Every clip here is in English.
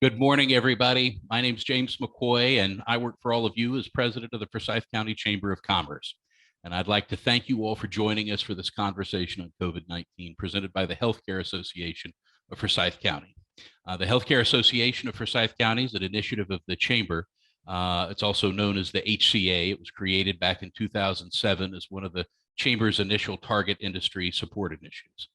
Good morning, everybody. My name is James McCoy, and I work for all of you as president of the Forsyth County Chamber of Commerce. And I'd like to thank you all for joining us for this conversation on COVID-19 presented by the Healthcare Association of Forsyth County. The Healthcare Association of Forsyth County is an initiative of the Chamber. It's also known as the HCA. It was created back in 2007 as one of the Chamber's initial target industry support initiatives.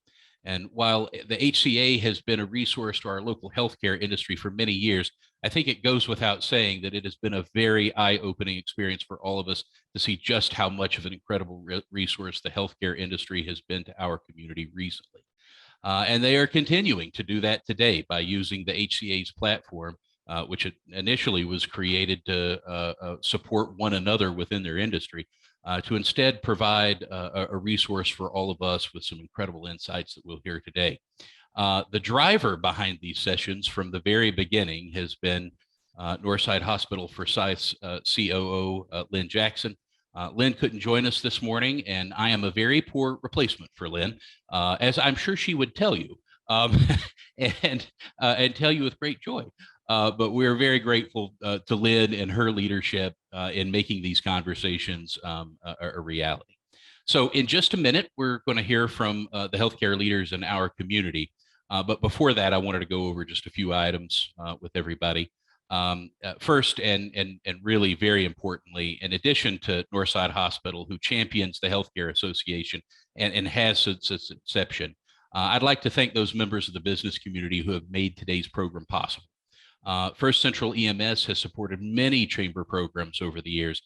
And while the HCA has been a resource to our local healthcare industry for many years, I think it goes without saying that it has been a very eye-opening experience for all of us to see just how much of an incredible resource the healthcare industry has been to our community recently. And they are continuing to do that today by using the HCA's platform, which initially was created to support one another within their industry, to instead provide a resource for all of us with some incredible insights that we'll hear today. The driver behind these sessions from the very beginning has been Northside Hospital Forsyth's COO, Lynn Jackson. Lynn couldn't join us this morning, and I am a very poor replacement for Lynn, as I'm sure she would tell you, and tell you with great joy. But we're very grateful to Lynn and her leadership in making these conversations a reality. So in just a minute, we're going to hear from the healthcare leaders in our community. But before that, I wanted to go over just a few items with everybody. First, and really very importantly, in addition to Northside Hospital, who champions the Healthcare Association and has since its inception, I'd like to thank those members of the business community who have made today's program possible. First Central EMS has supported many chamber programs over the years,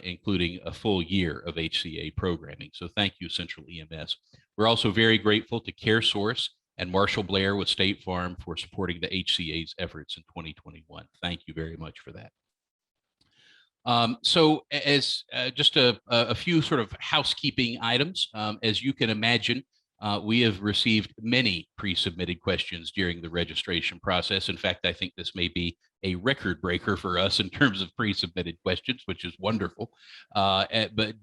including a full year of HCA programming. So thank you, Central EMS. We're also very grateful to CareSource and Marshall Blair with State Farm for supporting the HCA's efforts in 2021. Thank you very much for that. So as just a few sort of housekeeping items, as you can imagine, we have received many pre-submitted questions during the registration process. In fact, I think this may be a record breaker for us in terms of pre-submitted questions, which is wonderful. But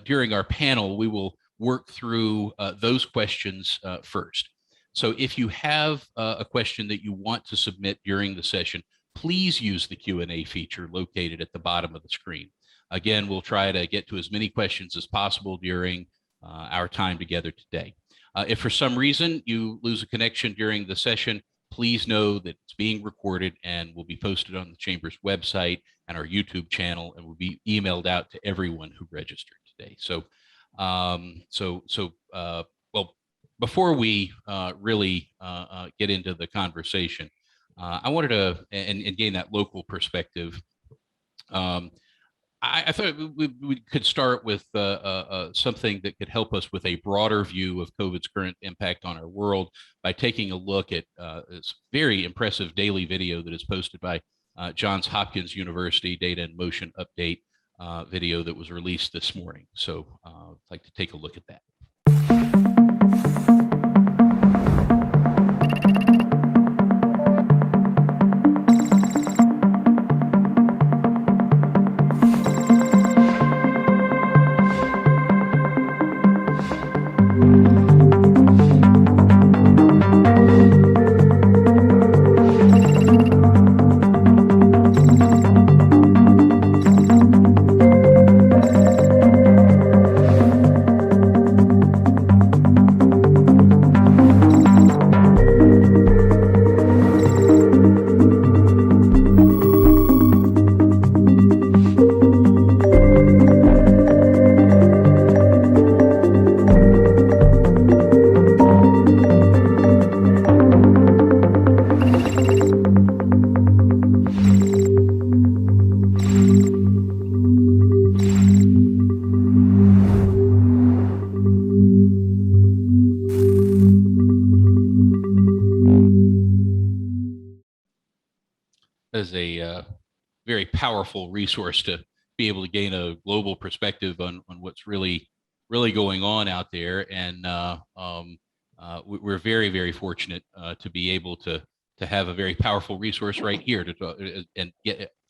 during our panel, we will work through those questions first. So if you have a question that you want to submit during the session, please use the Q&A feature located at the bottom of the screen. Again, we'll try to get to as many questions as possible during our time together today. If for some reason you lose a connection during the session, please know that it's being recorded and will be posted on the Chamber's website and our YouTube channel, and will be emailed out to everyone who registered today. So, well, before we really get into the conversation, I wanted to and gain that local perspective. I thought we could start with something that could help us with a broader view of COVID's current impact on our world by taking a look at this very impressive daily video that is posted by Johns Hopkins University Data and Motion Update video that was released this morning. So I'd like to take a look at that. As a very powerful resource to be able to gain a global perspective on what's really going on out there. And we're very, very fortunate to be able to have a very powerful resource right here to and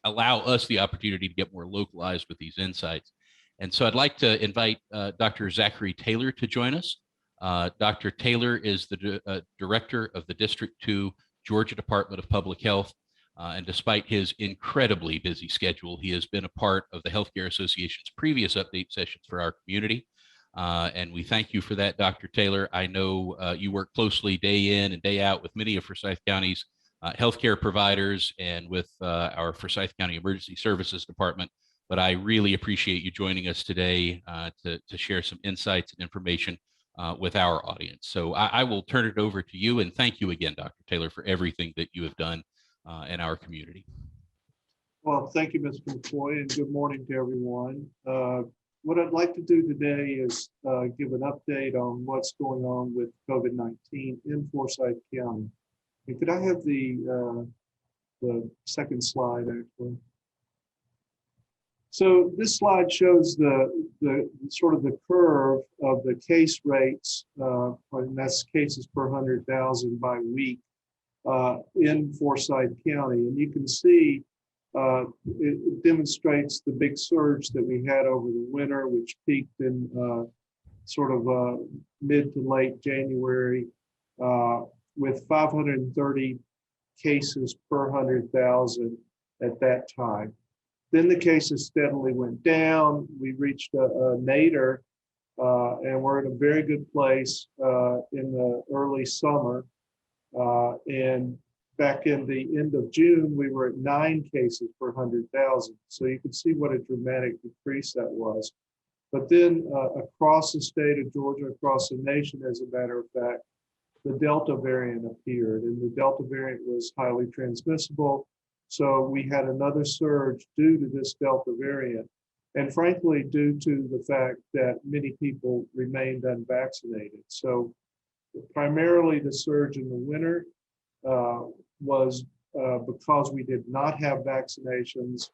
allow us the opportunity to get more localized with these insights. And so I'd like to invite Dr. Zachary Taylor to join us. Dr. Taylor is the director of the District 2 Georgia Department of Public Health. And despite his incredibly busy schedule, he has been a part of the Healthcare Association's previous update sessions for our community. And we thank you for that, Dr. Taylor. I know you work closely day in and day out with many of Forsyth County's healthcare providers and with our Forsyth County Emergency Services Department. But I really appreciate you joining us today to share some insights and information with our audience. So I will turn it over to you, and thank you again, Dr. Taylor, for everything that you have done in our community. Well, thank you, Mr. McCoy, and good morning to everyone. What I'd like to do today is give an update on what's going on with COVID-19 in Forsyth County. And could I have the second slide, actually? So this slide shows the sort of the curve of the case rates, and that's cases per 100,000 by week in Forsyth County. And you can see it demonstrates the big surge that we had over the winter, which peaked in sort of mid to late January with 530 cases per 100,000 at that time. Then the cases steadily went down. We reached a nadir, and we're in a very good place in the early summer. And back in the end of June, we were at 9 cases per 100,000. So you can see what a dramatic decrease that was. But then across the state of Georgia, across the nation, as a matter of fact, the Delta variant appeared, and the Delta variant was highly transmissible. So we had another surge due to this Delta variant, and frankly, due to the fact that many people remained unvaccinated. So primarily the surge in the winter was because we did not have vaccinations.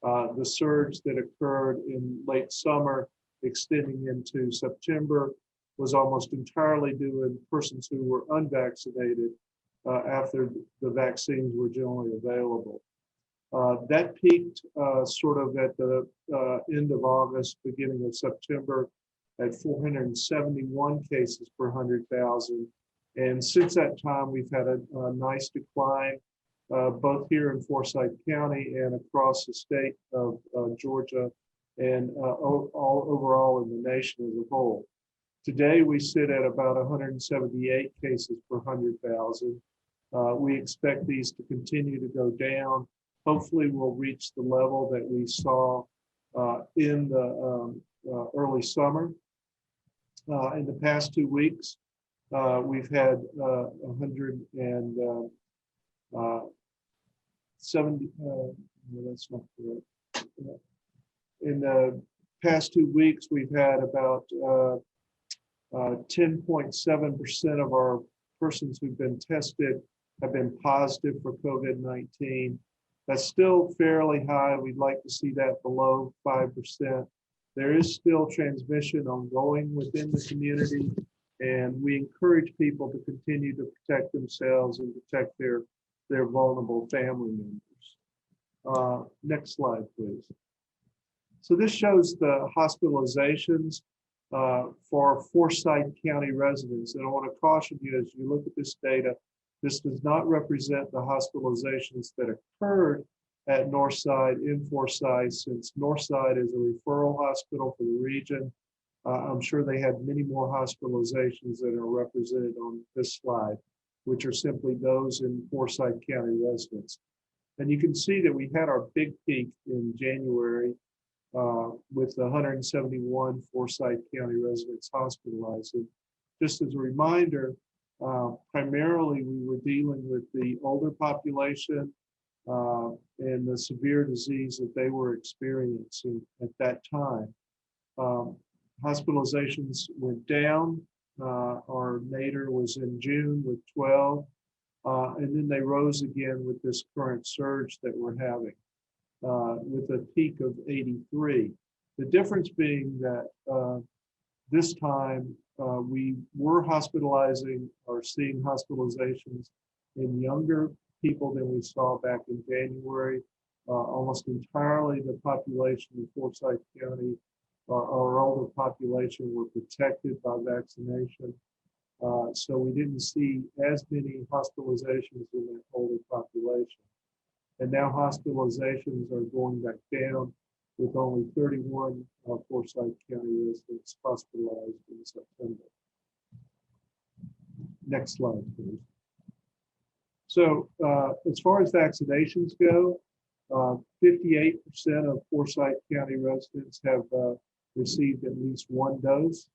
The surge that occurred in late summer, extending into September, was almost entirely due to persons who were unvaccinated after the vaccines were generally available. That peaked sort of at the end of August, beginning of September, at 471 cases per 100,000. And since that time, we've had a nice decline, both here in Forsyth County and across the state of Georgia, and all overall in the nation as a whole. Today, we sit at about 178 cases per 100,000. We expect these to continue to go down. Hopefully, we'll reach the level that we saw in the early summer. In the past 2 weeks, we've had 170, no, that's not correct. In the past 2 weeks, we've had about 10.7% of our persons who've been tested have been positive for COVID-19. That's still fairly high. We'd like to see that below 5%. There is still transmission ongoing within the community, and we encourage people to continue to protect themselves and protect their vulnerable family members. Next slide, please. So this shows the hospitalizations for Forsyth County residents. And I want to caution you as you look at this data, this does not represent the hospitalizations that occurred at Northside in Forsyth, since Northside is a referral hospital for the region. I'm sure they had many more hospitalizations that are represented on this slide, which are simply those in Forsyth County residents. And you can see that we had our big peak in January with 171 Forsyth County residents hospitalized. And just as a reminder, primarily we were dealing with the older population and the severe disease that they were experiencing at that time. Hospitalizations went down. Our nadir was in June with 12, and then they rose again with this current surge that we're having with a peak of 83. The difference being that this time we were hospitalizing or seeing hospitalizations in younger people than we saw back in January. Almost entirely the population in Forsyth County, our older population, were protected by vaccination. So we didn't see as many hospitalizations in that older population. And now hospitalizations are going back down with only 31 Forsyth County residents hospitalized in September. Next slide, please. So as far as vaccinations go, 58% of Forsyth County residents have received at least one dose.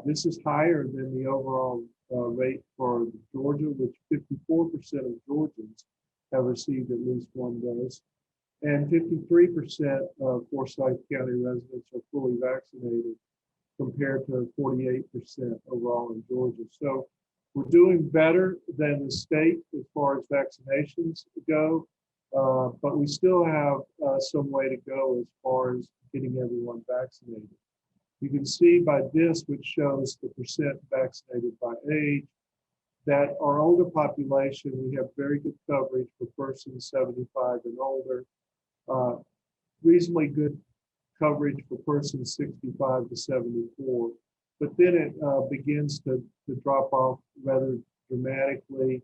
This is higher than the overall rate for Georgia, which 54% of Georgians have received at least one dose. And 53% of Forsyth County residents are fully vaccinated compared to 48% overall in Georgia. So we're doing better than the state as far as vaccinations go, but we still have some way to go as far as getting everyone vaccinated. You can see by this, which shows the percent vaccinated by age, that our older population, we have very good coverage for persons 75 and older, reasonably good coverage for persons 65 to 74. But then it begins to drop off rather dramatically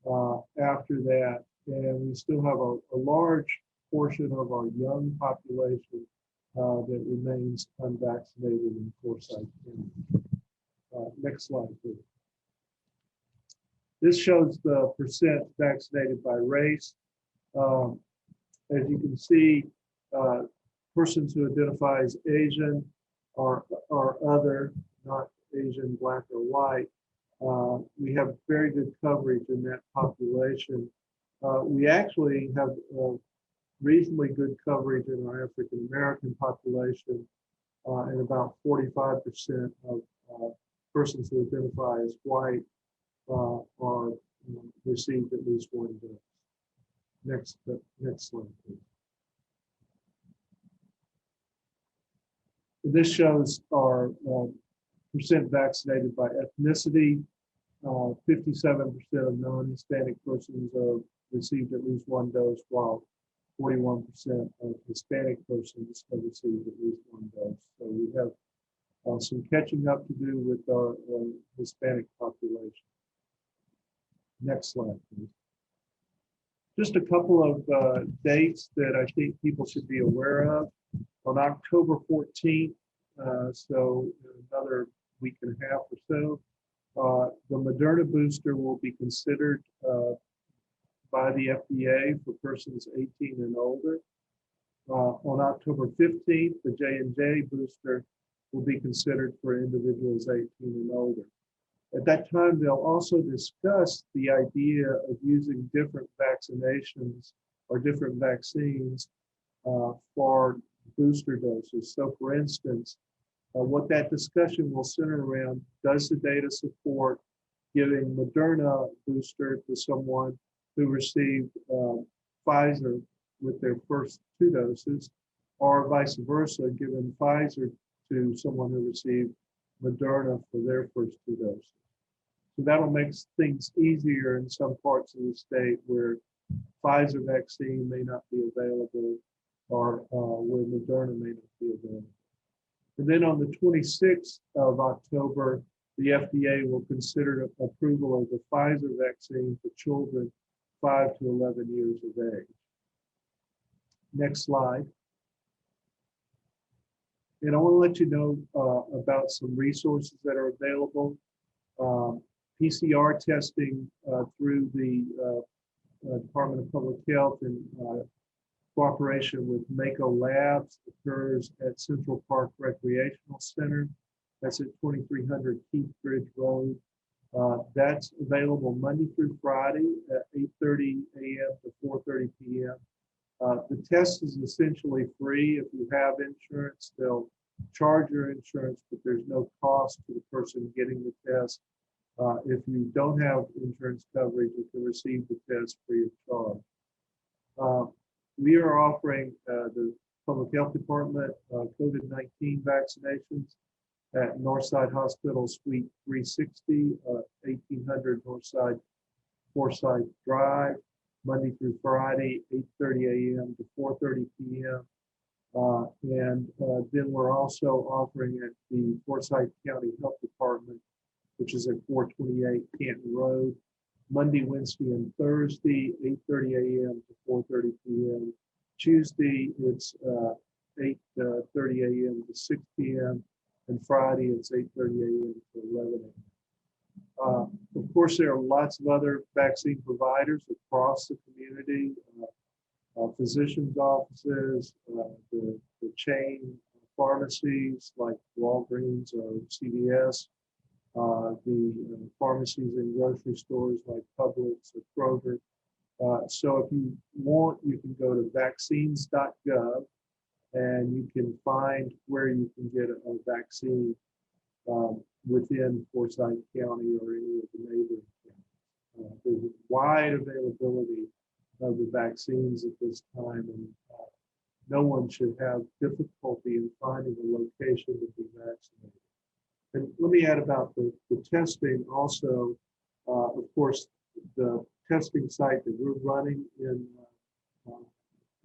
after that. And we still have a large portion of our young population that remains unvaccinated in Forsyth County. Next slide, please. This shows the percent vaccinated by race. As you can see, persons who identify as Asian or other, not Asian, Black, or white, we have very good coverage in that population. We actually have reasonably good coverage in our African American population, and about 45% of persons who identify as white are received at least one dose. Next slide, please. This shows our percent vaccinated by ethnicity. 57% of non-Hispanic persons have received at least one dose, while 41% of Hispanic persons have received at least one dose. So we have some catching up to do with our Hispanic population. Next slide, please. Just a couple of dates that I think people should be aware of. On October 14th, so another week and a half or so, the Moderna booster will be considered by the FDA for persons 18 and older. On October 15th, the J&J booster will be considered for individuals 18 and older. At that time, they'll also discuss the idea of using different vaccinations or different vaccines for booster doses. So for instance, what that discussion will center around, does the data support giving Moderna booster to someone who received Pfizer with their first two doses, or vice versa, giving Pfizer to someone who received Moderna for their first two doses. So that'll make things easier in some parts of the state where Pfizer vaccine may not be available, or where Moderna may not be available. And then on the 26th of October, the FDA will consider approval of the Pfizer vaccine for children 5 to 11 years of age. Next slide. And I want to let you know about some resources that are available. PCR testing through the Department of Public Health in cooperation with Mako Labs occurs at Central Park Recreational Center. That's at 2300 Keith Bridge Road. That's available Monday through Friday at 8:30 a.m. to 4:30 p.m. The test is essentially free. If you have insurance, they'll charge your insurance, but there's no cost to the person getting the test. If you don't have insurance coverage, you can receive the test free of charge. We are offering the Public Health Department COVID-19 vaccinations at Northside Hospital Suite 360, 1800 Northside Forsyth Drive, Monday through Friday, 8:30 a.m. to 4:30 p.m. And then we're also offering at the Forsyth County Health Department, which is at 428 Canton Road, Monday, Wednesday, and Thursday, 8:30 a.m. to 4:30 p.m. Tuesday, it's 8:30 a.m. to 6 p.m. And Friday, it's 8:30 a.m. to 11 a.m. Of course, there are lots of other vaccine providers across the community, physicians' offices, the chain pharmacies like Walgreens or CVS, the pharmacies and grocery stores like Publix or Kroger. So if you want, you can go to vaccines.gov and you can find where you can get a vaccine within Forsyth County or any of the neighboring counties. There's a wide availability of the vaccines at this time, and no one should have difficulty in finding a location to be vaccinated. And let me add about the testing also. Of course, the testing site that we're running in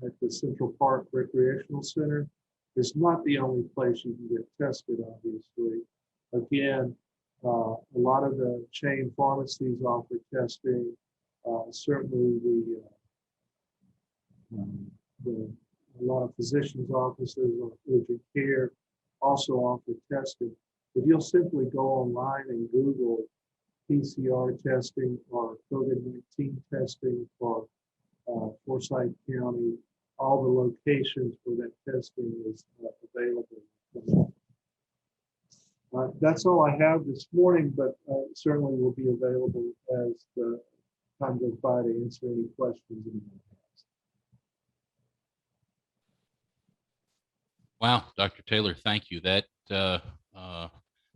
at the Central Park Recreational Center is not the only place you can get tested, obviously. Again, a lot of the chain pharmacies offer testing. Certainly a lot of physicians' offices or urgent care also offer testing. If you'll simply go online and Google PCR testing or COVID-19 testing for Forsyth County, all the locations for that testing is available. That's all I have this morning, but certainly will be available as the time goes by to answer any questions anyone has. Wow, Dr. Taylor, thank you. That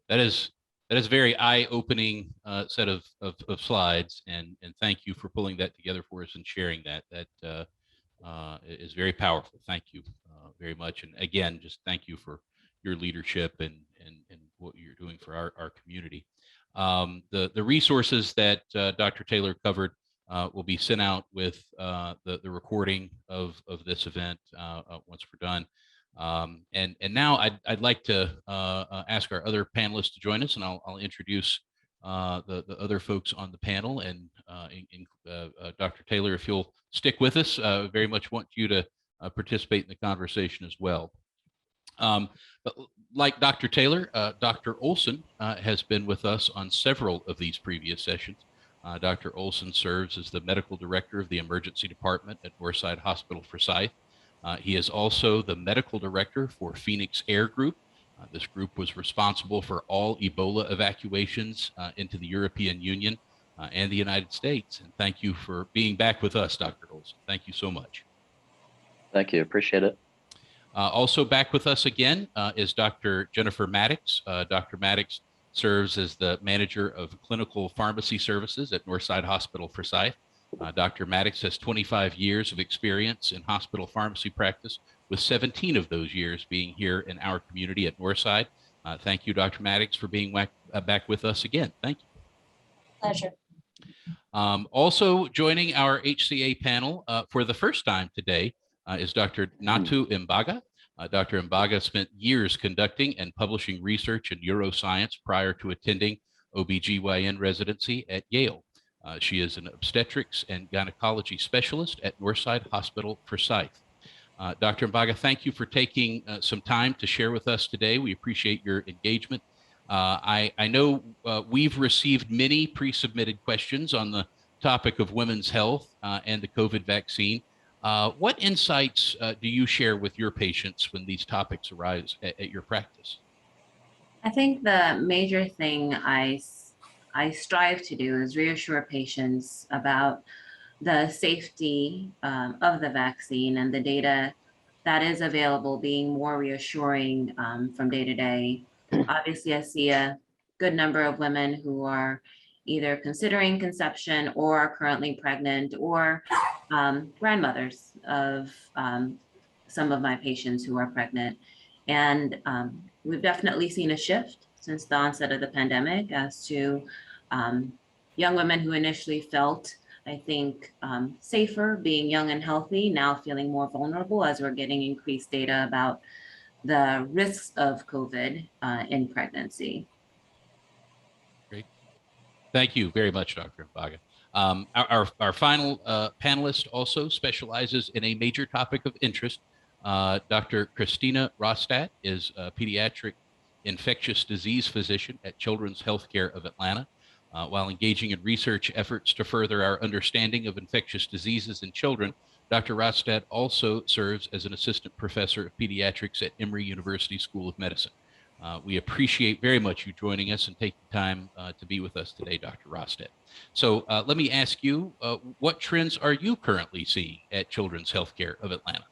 is a very eye-opening set of slides, and thank you for pulling that together for us and sharing that. That is very powerful. Thank you very much, and again, just thank you for your leadership and what you're doing for our community. The resources that Dr. Taylor covered will be sent out with the recording of this event once we're done. And now I'd like to ask our other panelists to join us, and I'll introduce the other folks on the panel. And Dr. Taylor, if you'll stick with us, very much want you to participate in the conversation as well. But like Dr. Taylor, Dr. Olson has been with us on several of these previous sessions. Dr. Olson serves as the medical director of the emergency department at Northside Hospital Forsyth. He is also the medical director for Phoenix Air Group. This group was responsible for all Ebola evacuations into the European Union and the United States. And thank you for being back with us, Dr. Olson. Thank you so much. Thank you. Appreciate it. Also back with us again is Dr. Jennifer Maddox. Dr. Maddox serves as the manager of clinical pharmacy services at Northside Hospital Forsyth. Dr. Maddox has 25 years of experience in hospital pharmacy practice, with 17 of those years being here in our community at Northside. Thank you, Dr. Maddox, for being back with us again. Thank you. Pleasure. Also joining our HCA panel for the first time today is Dr. Natu Mbaga. Dr. Mbaga spent years conducting and publishing research in neuroscience prior to attending OBGYN residency at Yale. She is an obstetrics and gynecology specialist at Northside Hospital Forsyth. Dr. Mbaga, thank you for taking some time to share with us today. We appreciate your engagement. I know we've received many pre-submitted questions on the topic of women's health and the COVID vaccine. What insights do you share with your patients when these topics arise at your practice? I think the major thing I strive to do is reassure patients about the safety of the vaccine, and the data that is available being more reassuring from day to day. Obviously, I see a good number of women who are either considering conception or are currently pregnant, or grandmothers of some of my patients who are pregnant. And we've definitely seen a shift since the onset of the pandemic as to young women who initially felt, I think, safer being young and healthy, now feeling more vulnerable as we're getting increased data about the risks of COVID in pregnancy. Great. Thank you very much, Dr. Mbaga. Our final panelist also specializes in a major topic of interest. Dr. Christina Rostat is a pediatric infectious disease physician at Children's Healthcare of Atlanta. While engaging in research efforts to further our understanding of infectious diseases in children, Dr. Rostat also serves as an assistant professor of pediatrics at Emory University School of Medicine. We appreciate very much you joining us and taking time to be with us today, Dr. Rostat. So let me ask you, what trends are you currently seeing at Children's Healthcare of Atlanta?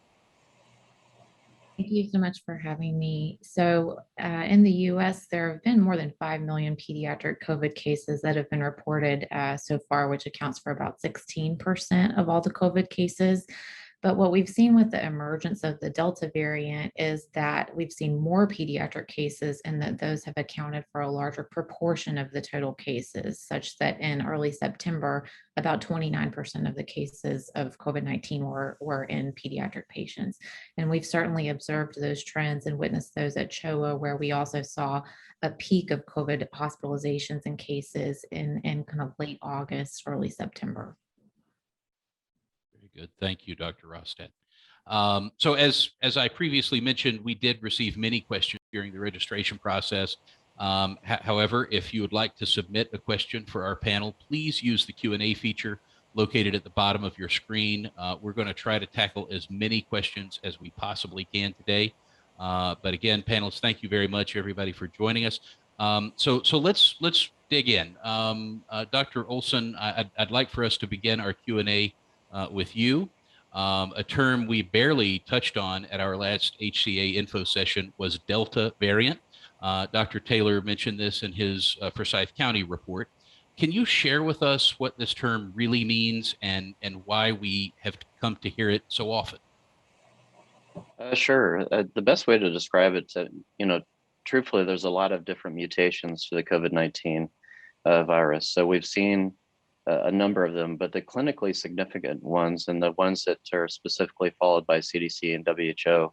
Thank you so much for having me. So in the US, there have been more than 5 million pediatric COVID cases that have been reported so far, which accounts for about 16% of all the COVID cases. But what we've seen with the emergence of the Delta variant is that we've seen more pediatric cases and that those have accounted for a larger proportion of the total cases, such that in early September, about 29% of the cases of COVID-19 were in pediatric patients. And we've certainly observed those trends and witnessed those at CHOA, where we also saw a peak of COVID hospitalizations and cases in kind of late August, early September. Very good. Thank you, Dr. Rostat. So as I previously mentioned, we did receive many questions during the registration process. However, if you would like to submit a question for our panel, please use the Q&A feature located at the bottom of your screen. We're going to try to tackle as many questions as we possibly can today. But again, panelists, thank you very much, everybody, for joining us. So let's dig in. Dr. Olson, I'd like for us to begin our Q&A with you. A term we barely touched on at our last HCA info session was Delta variant. Dr. Taylor mentioned this in his Forsyth County report. Can you share with us what this term really means and why we have come to hear it so often? Sure. The best way to describe it, truthfully, there's a lot of different mutations to the COVID-19 virus. So we've seen a number of them, but the clinically significant ones and the ones that are specifically followed by CDC and WHO,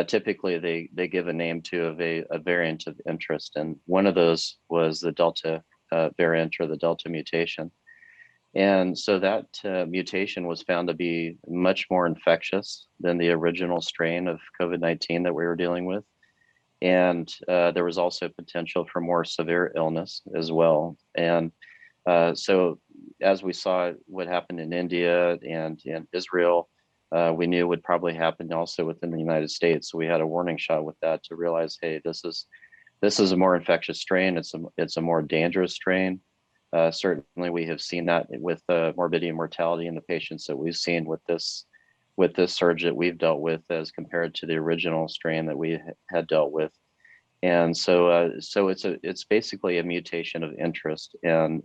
typically they give a name to a variant of interest. And one of those was the Delta variant or the Delta mutation. And so that mutation was found to be much more infectious than the original strain of COVID-19 that we were dealing with. And there was also potential for more severe illness as well. And so as we saw what happened in India and in Israel, we knew would probably happen also within the United States. So we had a warning shot with that to realize, hey, this is a more infectious strain. It's a more dangerous strain. Certainly, we have seen that with morbidity and mortality in the patients that we've seen with this surge that we've dealt with as compared to the original strain that we had dealt with. And so it's basically a mutation of interest, and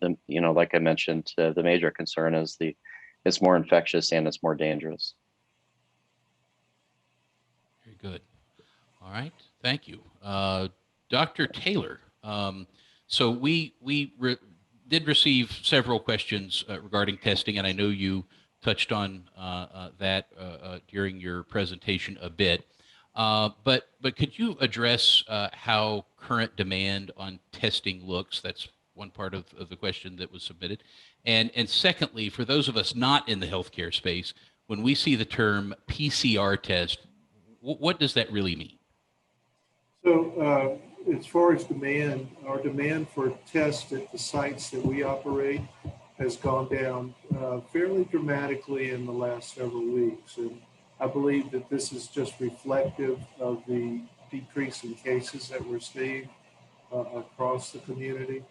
the, like I mentioned, the major concern is it's more infectious and it's more dangerous. Very good. All right, thank you, Dr. Taylor. So we did receive several questions regarding testing, and I know you touched on that during your presentation a bit. But could you address how current demand on testing looks? That's one part of the question that was submitted. And secondly, for those of us not in the healthcare space, when we see the term PCR test, what does that really mean? So as far as demand, our demand for tests at the sites that we operate has gone down fairly dramatically in the last several weeks. And I believe that this is just reflective of the decrease in cases that we're seeing across the community.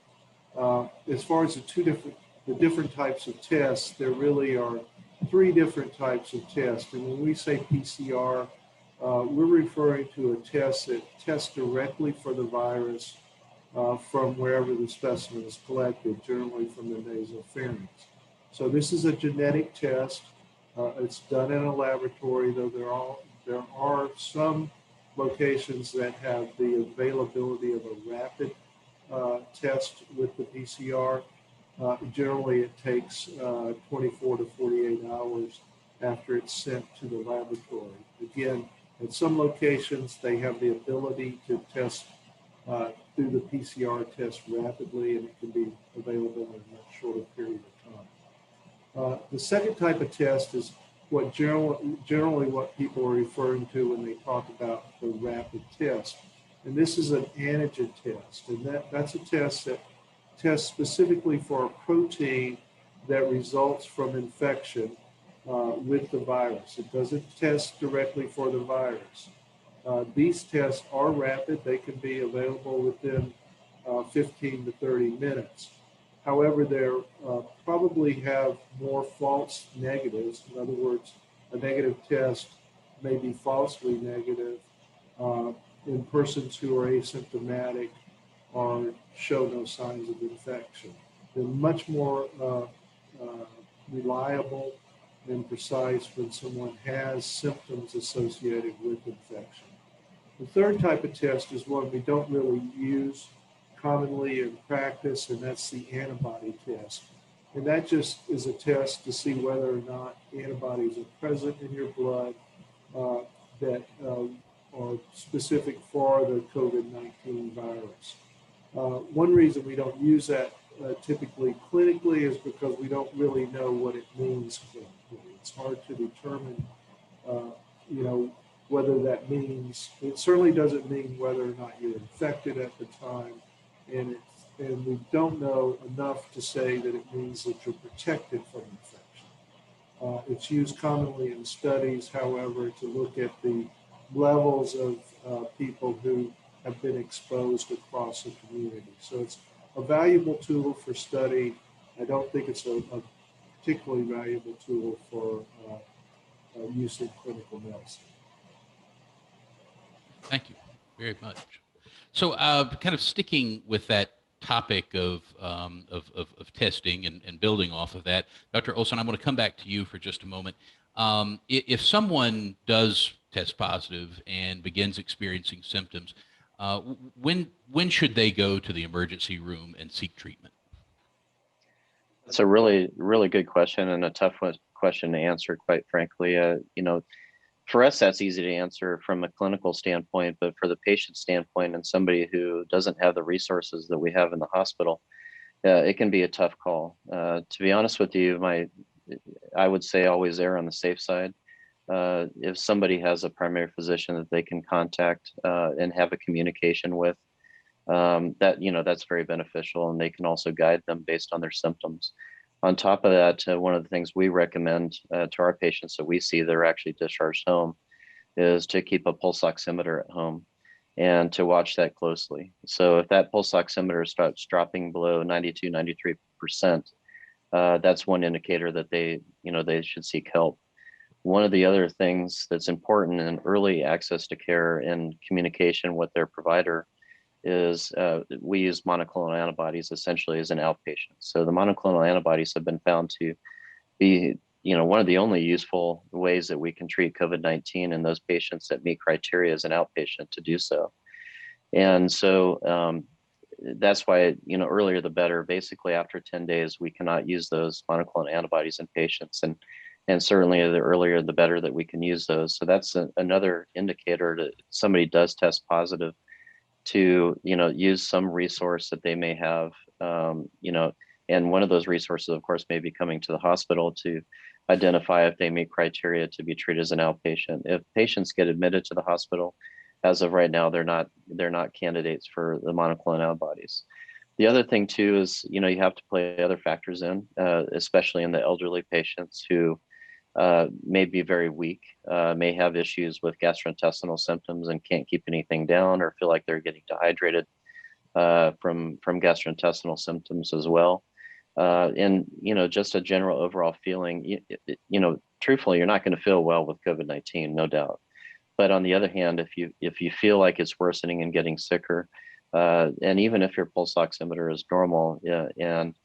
As far as the different types of tests, there really are three different types of tests. And when we say PCR, we're referring to a test that tests directly for the virus from wherever the specimen is collected, generally from the nasopharynx. So this is a genetic test. It's done in a laboratory, though there are some locations that have the availability of a rapid test with the PCR. Generally, it takes 24 to 48 hours after it's sent to the laboratory. Again, at some locations, they have the ability to test do the PCR test rapidly, and it can be available in a much shorter period of time. The second type of test is what generally what people are referring to when they talk about the rapid test. And this is an antigen test, and that's a test that tests specifically for a protein that results from infection with the virus. It doesn't test directly for the virus. These tests are rapid. They can be available within 15 to 30 minutes. However, they probably have more false negatives. In other words, a negative test may be falsely negative in persons who are asymptomatic or show no signs of infection. They're much more reliable and precise when someone has symptoms associated with infection. The third type of test is one we don't really use commonly in practice, and that's the antibody test. And that just is a test to see whether or not antibodies are present in your blood that are specific for the COVID-19 virus. One reason we don't use that typically clinically is because we don't really know what it means clinically. It's hard to determine, whether that means, it certainly doesn't mean whether or not you're infected at the time, and we don't know enough to say that it means that you're protected from infection. It's used commonly in studies, however, to look at the levels of people who have been exposed across the community. So it's a valuable tool for study. I don't think it's a particularly valuable tool for use in clinical medicine. Thank you very much. So, kind of sticking with that topic of testing and building off of that, Dr. Olson, I'm going to come back to you for just a moment. If someone does test positive and begins experiencing symptoms, when should they go to the emergency room and seek treatment? That's a really, really good question, and a tough question to answer, quite frankly. For us, that's easy to answer from a clinical standpoint, but for the patient standpoint and somebody who doesn't have the resources that we have in the hospital, it can be a tough call. To be honest with you, I would say always err on the safe side. If somebody has a primary physician that they can contact and have a communication with, that's very beneficial, and they can also guide them based on their symptoms. On top of that, one of the things we recommend to our patients that we see that are actually discharged home is to keep a pulse oximeter at home and to watch that closely. So if that pulse oximeter starts dropping below 92, 93%, that's one indicator that they should seek help. One of the other things that's important in early access to care and communication with their provider is we use monoclonal antibodies essentially as an outpatient. So the monoclonal antibodies have been found to be, one of the only useful ways that we can treat COVID-19 in those patients that meet criteria as an outpatient to do so. And so that's why, earlier the better. Basically, after 10 days, we cannot use those monoclonal antibodies in patients, and certainly the earlier the better that we can use those. So that's another indicator that somebody does test positive to use some resource that they may have, and one of those resources, of course, may be coming to the hospital to identify if they meet criteria to be treated as an outpatient. If patients get admitted to the hospital, as of right now, they're not candidates for the monoclonal antibodies. The other thing too is you have to play other factors in, especially in the elderly patients who may be very weak, may have issues with gastrointestinal symptoms and can't keep anything down, or feel like they're getting dehydrated from gastrointestinal symptoms as well. And just a general overall feeling, truthfully, you're not going to feel well with COVID-19, no doubt. But on the other hand, if you feel like it's worsening and getting sicker, and even if your pulse oximeter is normal, and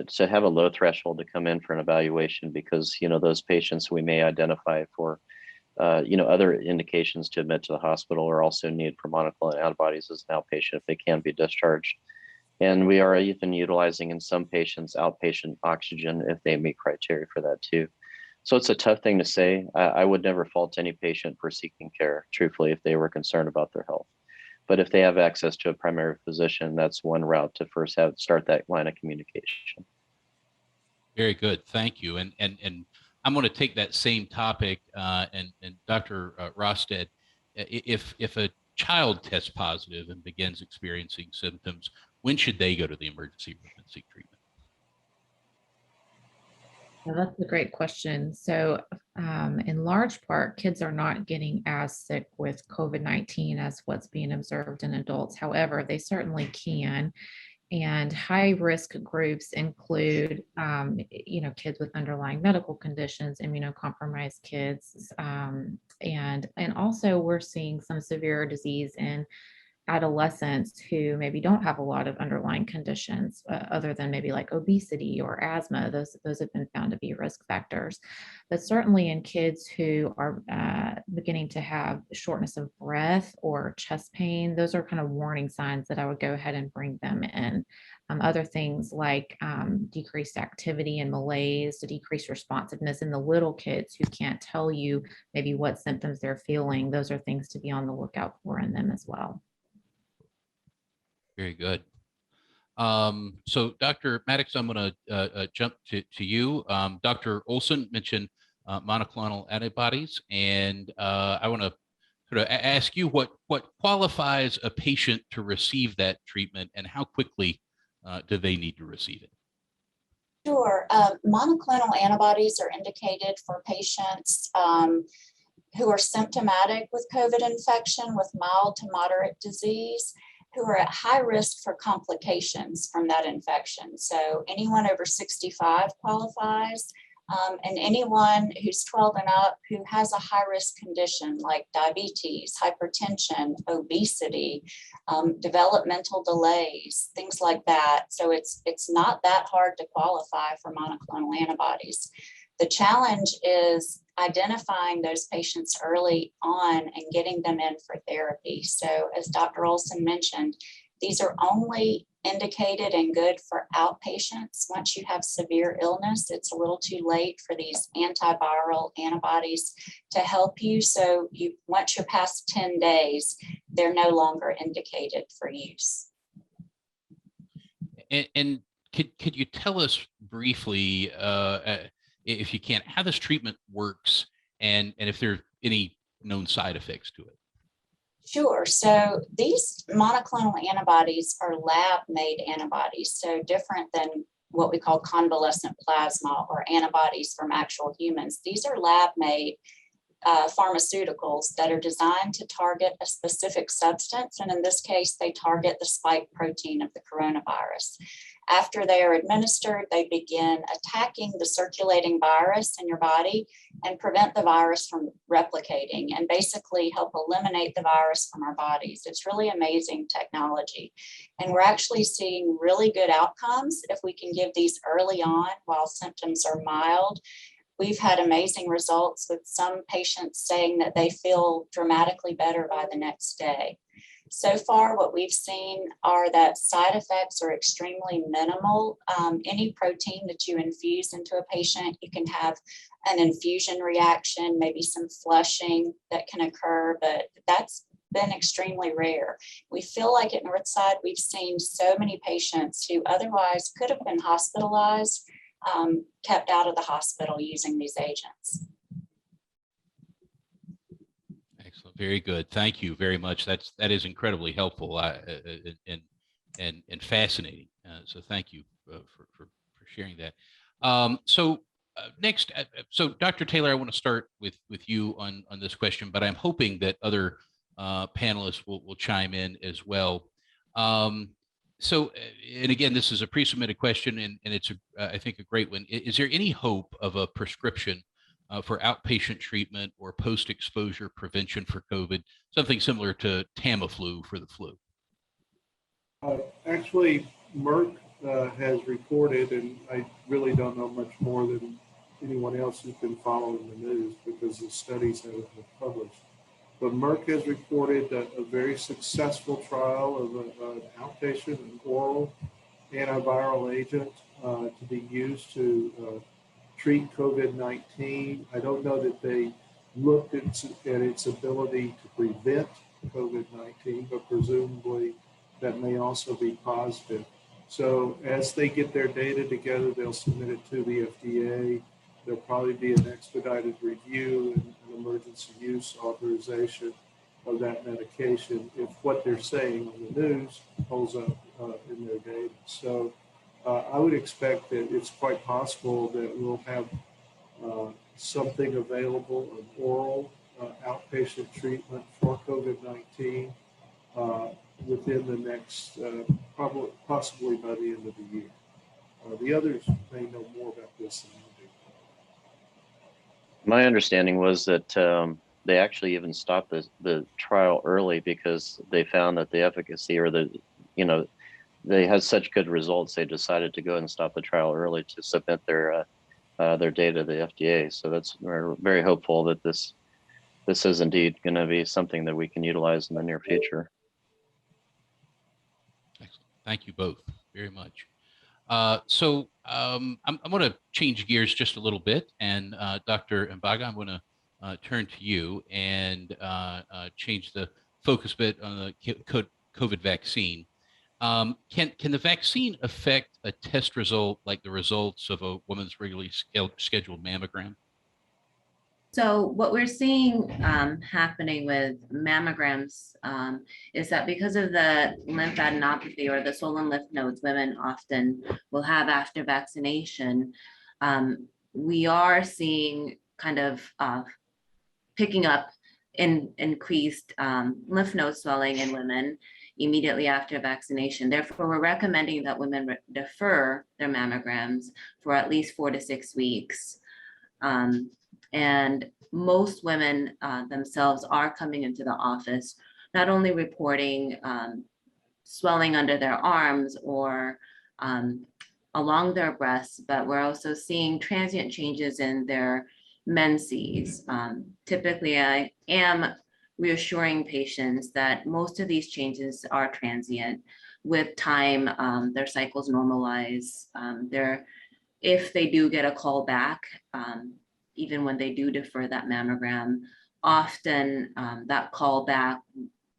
to have a low threshold to come in for an evaluation, because those patients we may identify for other indications to admit to the hospital, or also need for monoclonal antibodies as an outpatient if they can be discharged. And we are even utilizing in some patients outpatient oxygen if they meet criteria for that too. So it's a tough thing to say. I would never fault any patient for seeking care, truthfully, if they were concerned about their health. But if they have access to a primary physician, that's one route to first start that line of communication. Very good. Thank you. And I'm going to take that same topic and Dr. Rosted, if a child tests positive and begins experiencing symptoms, when should they go to the emergency room and seek treatment? Well, that's a great question. So, in large part, kids are not getting as sick with COVID-19 as what's being observed in adults. However, they certainly can. And high risk groups include, kids with underlying medical conditions, immunocompromised kids, and also we're seeing some severe disease in adolescents who maybe don't have a lot of underlying conditions other than maybe like obesity or asthma. Those have been found to be risk factors. But certainly in kids who are beginning to have shortness of breath or chest pain, those are kind of warning signs that I would go ahead and bring them in. Other things like decreased activity and malaise, decreased responsiveness in the little kids who can't tell you maybe what symptoms they're feeling, those are things to be on the lookout for in them as well. Very good. So Dr. Maddox, I'm going to jump to you. Dr. Olson mentioned monoclonal antibodies, and I want to sort of ask you what qualifies a patient to receive that treatment, and how quickly do they need to receive it? Sure. Monoclonal antibodies are indicated for patients who are symptomatic with COVID infection with mild to moderate disease, who are at high risk for complications from that infection. So anyone over 65 qualifies, and anyone who's 12 and up who has a high risk condition like diabetes, hypertension, obesity, developmental delays, things like that. So it's not that hard to qualify for monoclonal antibodies. The challenge is identifying those patients early on and getting them in for therapy. So as Dr. Olson mentioned, these are only indicated and good for outpatients. Once you have severe illness, it's a little too late for these antiviral antibodies to help you. So once you're past 10 days, they're no longer indicated for use. And could you tell us briefly, if you can, how this treatment works and if there are any known side effects to it? Sure. So these monoclonal antibodies are lab-made antibodies, so different than what we call convalescent plasma or antibodies from actual humans. These are lab-made pharmaceuticals that are designed to target a specific substance. And in this case, they target the spike protein of the coronavirus. After they are administered, they begin attacking the circulating virus in your body and prevent the virus from replicating and basically help eliminate the virus from our bodies. It's really amazing technology. And we're actually seeing really good outcomes if we can give these early on while symptoms are mild. We've had amazing results with some patients saying that they feel dramatically better by the next day. So far, what we've seen are that side effects are extremely minimal. Any protein that you infuse into a patient, you can have an infusion reaction, maybe some flushing that can occur, but that's been extremely rare. We feel like at Northside, we've seen so many patients who otherwise could have been hospitalized, kept out of the hospital using these agents. Excellent. Very good. Thank you very much. That is incredibly helpful and fascinating. So thank you for sharing that. Next, so Dr. Taylor, I want to start with you on this question, but I'm hoping that other panelists will chime in as well. And again, this is a pre-submitted question, and it's, I think, a great one. Is there any hope of a prescription for outpatient treatment or post-exposure prevention for COVID, something similar to Tamiflu for the flu? Actually, Merck has reported, and I really don't know much more than anyone else who's been following the news because the studies haven't been published. But Merck has reported a very successful trial of an outpatient and oral antiviral agent to be used to treat COVID-19. I don't know that they looked at its ability to prevent COVID-19, but presumably that may also be positive. So as they get their data together, they'll submit it to the FDA. There'll probably be an expedited review and an emergency use authorization of that medication if what they're saying on the news holds up in their data. So I would expect that it's quite possible that we'll have something available, an oral outpatient treatment for COVID-19 within the next, possibly by the end of the year. The others may know more about this than I do. My understanding was that they actually even stopped the trial early because they found that the efficacy or they had such good results, they decided to go and stop the trial early to submit their data to the FDA. So we're very hopeful that this is indeed going to be something that we can utilize in the near future. Excellent. Thank you both very much. So I'm going to change gears just a little bit, and Dr. Mbaga, I'm going to turn to you and change the focus a bit on the COVID vaccine. Can the vaccine affect a test result like the results of a woman's regularly scheduled mammogram? So what we're seeing happening with mammograms is that because of the lymphadenopathy or the swollen lymph nodes women often will have after vaccination, we are seeing kind of picking up in increased lymph node swelling in women immediately after vaccination. Therefore, we're recommending that women defer their mammograms for at least 4 to 6 weeks. And most women themselves are coming into the office, not only reporting swelling under their arms or along their breasts, but we're also seeing transient changes in their menses. Typically, I am reassuring patients that most of these changes are transient. With time, their cycles normalize. If they do get a call back, even when they do defer that mammogram, often that call back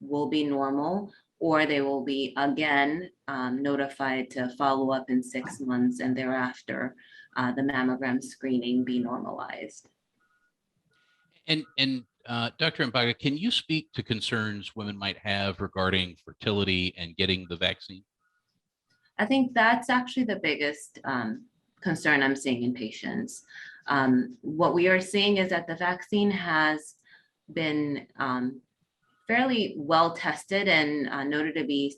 will be normal, or they will be again notified to follow up in 6 months, and thereafter the mammogram screening be normalized. And Dr. Mbaga, can you speak to concerns women might have regarding fertility and getting the vaccine? I think that's actually the biggest concern I'm seeing in patients. What we are seeing is that the vaccine has been fairly well tested and noted to be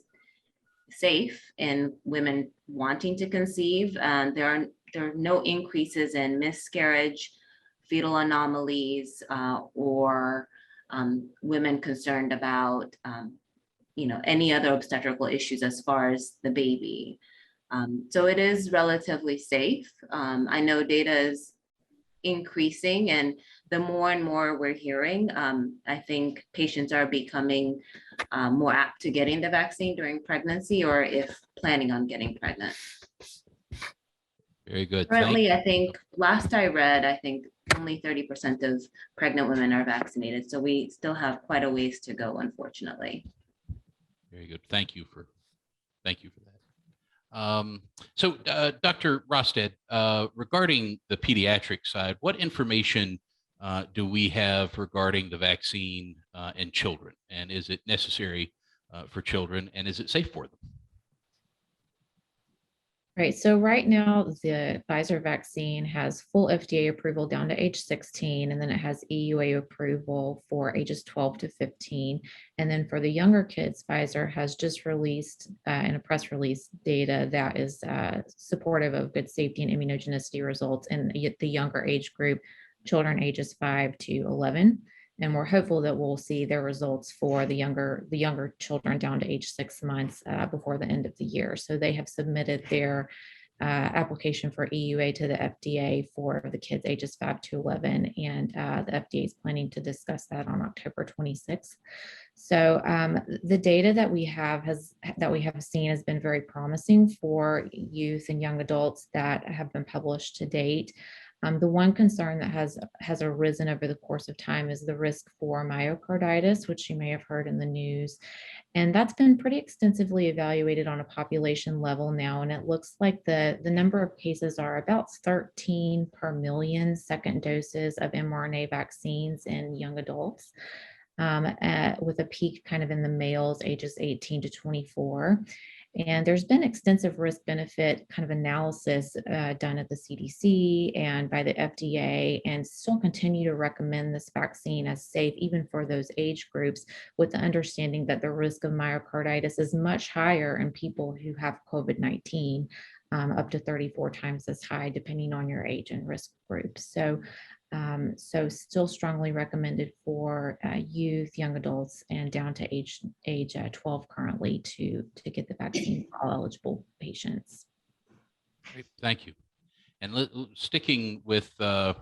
safe in women wanting to conceive. There are no increases in miscarriage, fetal anomalies, or women concerned about any other obstetrical issues as far as the baby. So it is relatively safe. I know data is increasing, and the more and more we're hearing, I think patients are becoming more apt to getting the vaccine during pregnancy or if planning on getting pregnant. Very good. Currently, I think last I read, I think only 30% of pregnant women are vaccinated. So we still have quite a ways to go, unfortunately. Very good. Thank you for that. So Dr. Rosted, regarding the pediatric side, what information do we have regarding the vaccine in children? And is it necessary for children, and is it safe for them? Right. So right now, the Pfizer vaccine has full FDA approval down to age 16, and then it has EUA approval for ages 12 to 15. And then for the younger kids, Pfizer has just released in a press release data that is supportive of good safety and immunogenicity results in the younger age group, children ages 5 to 11. And we're hopeful that we'll see their results for the younger children down to age 6 months before the end of the year. So they have submitted their application for EUA to the FDA for the kids ages 5 to 11, and the FDA is planning to discuss that on October 26th. So the data that we have seen has been very promising for youth and young adults that have been published to date. The one concern that has arisen over the course of time is the risk for myocarditis, which you may have heard in the news. And that's been pretty extensively evaluated on a population level now. And it looks like the number of cases are about 13 per million second doses of mRNA vaccines in young adults, with a peak kind of in the males ages 18 to 24. And there's been extensive risk benefit kind of analysis done at the CDC and by the FDA, and still continue to recommend this vaccine as safe, even for those age groups, with the understanding that the risk of myocarditis is much higher in people who have COVID-19, up to 34 times as high, depending on your age and risk group. So still strongly recommended for youth, young adults, and down to age 12 currently to get the vaccine for all eligible patients. Great, thank you. And sticking with the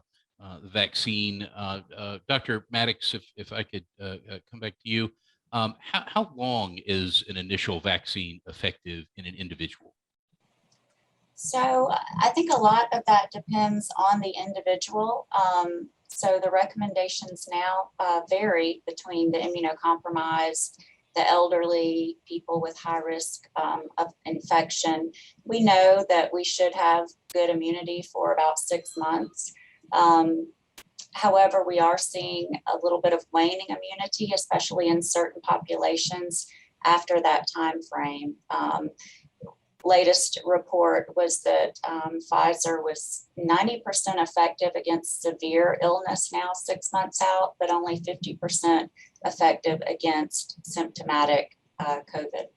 vaccine, Dr. Maddox, if I could come back to you, how long is an initial vaccine effective in an individual? So I think a lot of that depends on the individual. So the recommendations now vary between the immunocompromised, the elderly, people with high risk of infection. We know that we should have good immunity for about 6 months. However, we are seeing a little bit of waning immunity, especially in certain populations after that time frame. Latest report was that Pfizer was 90% effective against severe illness now 6 months out, but only 50% effective against symptomatic COVID.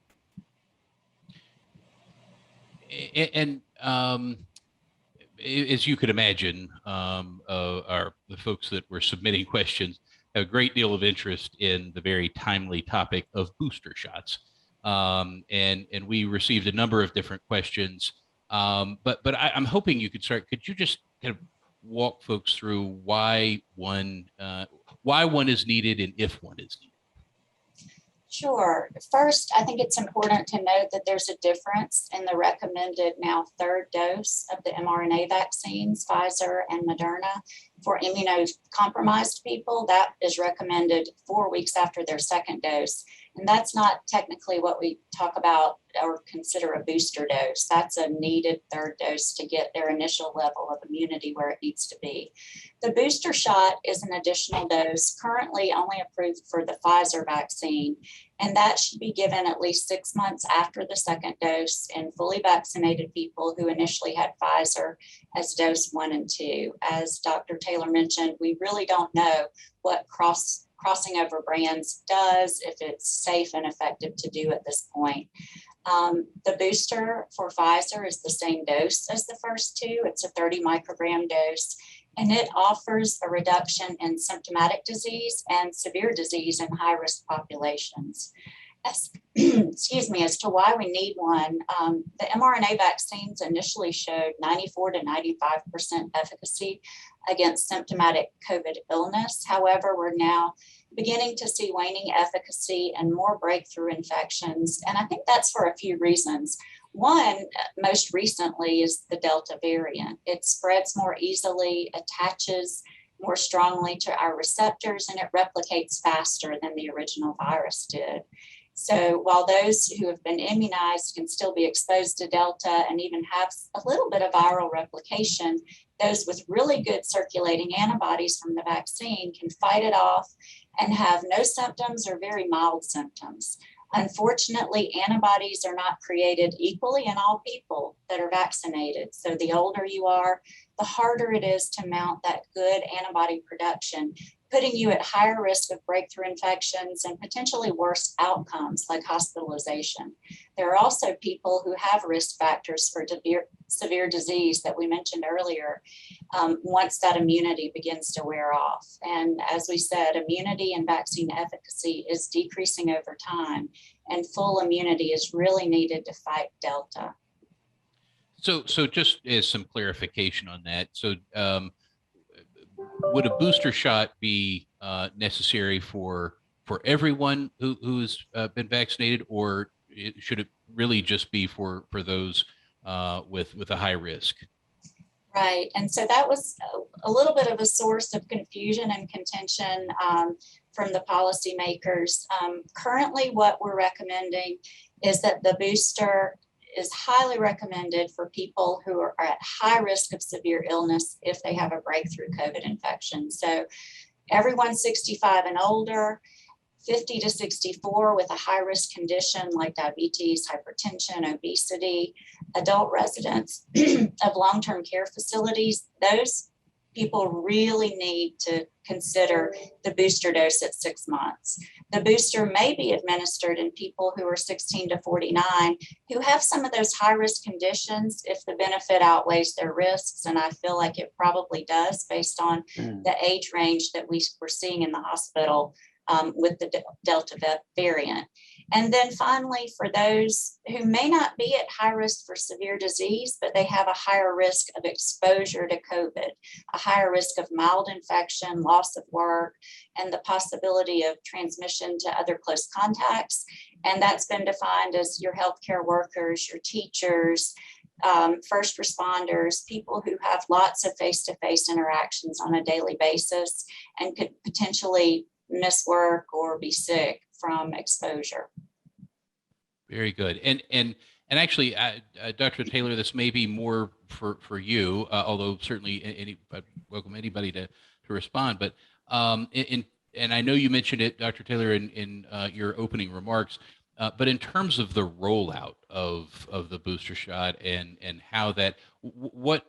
And as you could imagine, the folks that were submitting questions have a great deal of interest in the very timely topic of booster shots. And we received a number of different questions, but I'm hoping you could start. Could you just kind of walk folks through why one is needed and if one is needed? Sure. First, I think it's important to note that there's a difference in the recommended now third dose of the mRNA vaccines, Pfizer and Moderna. For immunocompromised people, that is recommended 4 weeks after their second dose. And that's not technically what we talk about or consider a booster dose. That's a needed third dose to get their initial level of immunity where it needs to be. The booster shot is an additional dose currently only approved for the Pfizer vaccine, and that should be given at least 6 months after the second dose in fully vaccinated people who initially had Pfizer as dose 1 and 2. As Dr. Taylor mentioned, we really don't know what crossing over brands does, if it's safe and effective to do at this point. The booster for Pfizer is the same dose as the first two. It's a 30 microgram dose, and it offers a reduction in symptomatic disease and severe disease in high-risk populations. Excuse me, as to why we need one, the mRNA vaccines initially showed 94 to 95% efficacy against symptomatic COVID illness. However, we're now beginning to see waning efficacy and more breakthrough infections. And I think that's for a few reasons. One, most recently, is the Delta variant. It spreads more easily, attaches more strongly to our receptors, and it replicates faster than the original virus did. So while those who have been immunized can still be exposed to Delta and even have a little bit of viral replication, those with really good circulating antibodies from the vaccine can fight it off and have no symptoms or very mild symptoms. Unfortunately, antibodies are not created equally in all people that are vaccinated. So the older you are, the harder it is to mount that good antibody production, putting you at higher risk of breakthrough infections and potentially worse outcomes like hospitalization. There are also people who have risk factors for severe disease that we mentioned earlier once that immunity begins to wear off. And as we said, immunity and vaccine efficacy is decreasing over time, and full immunity is really needed to fight Delta. So just as some clarification on that, so would a booster shot be necessary for everyone who's been vaccinated, or should it really just be for those with a high risk? Right. And so that was a little bit of a source of confusion and contention from the policymakers. Currently, what we're recommending is that the booster is highly recommended for people who are at high risk of severe illness if they have a breakthrough COVID infection. So everyone 65 and older, 50 to 64 with a high risk condition like diabetes, hypertension, obesity, adult residents of long-term care facilities, those people really need to consider the booster dose at 6 months. The booster may be administered in people who are 16 to 49 who have some of those high risk conditions if the benefit outweighs their risks. And I feel like it probably does based on the age range that we were seeing in the hospital with the Delta variant. And then finally, for those who may not be at high risk for severe disease, but they have a higher risk of exposure to COVID, a higher risk of mild infection, loss of work, and the possibility of transmission to other close contacts. And that's been defined as your healthcare workers, your teachers, first responders, people who have lots of face-to-face interactions on a daily basis and could potentially miss work or be sick from exposure. Very good. And actually, Dr. Taylor, this may be more for you, although certainly I'd welcome anybody to respond. But and I know you mentioned it, Dr. Taylor, in your opening remarks. But in terms of the rollout of the booster shot and how that, what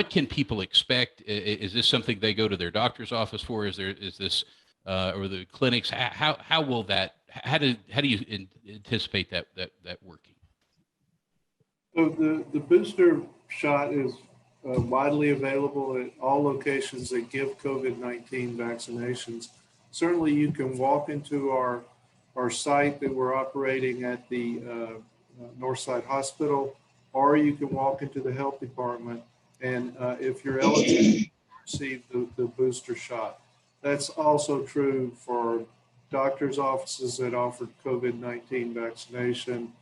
can people expect? Is this something they go to their doctor's office for? Is this or the clinics? How will that? How do you anticipate that working? So the booster shot is widely available at all locations that give COVID-19 vaccinations. Certainly, you can walk into our site that we're operating at the Northside Hospital, or you can walk into the health department, and if you're eligible, receive the booster shot. That's also true for doctors' offices that offer COVID-19 vaccination,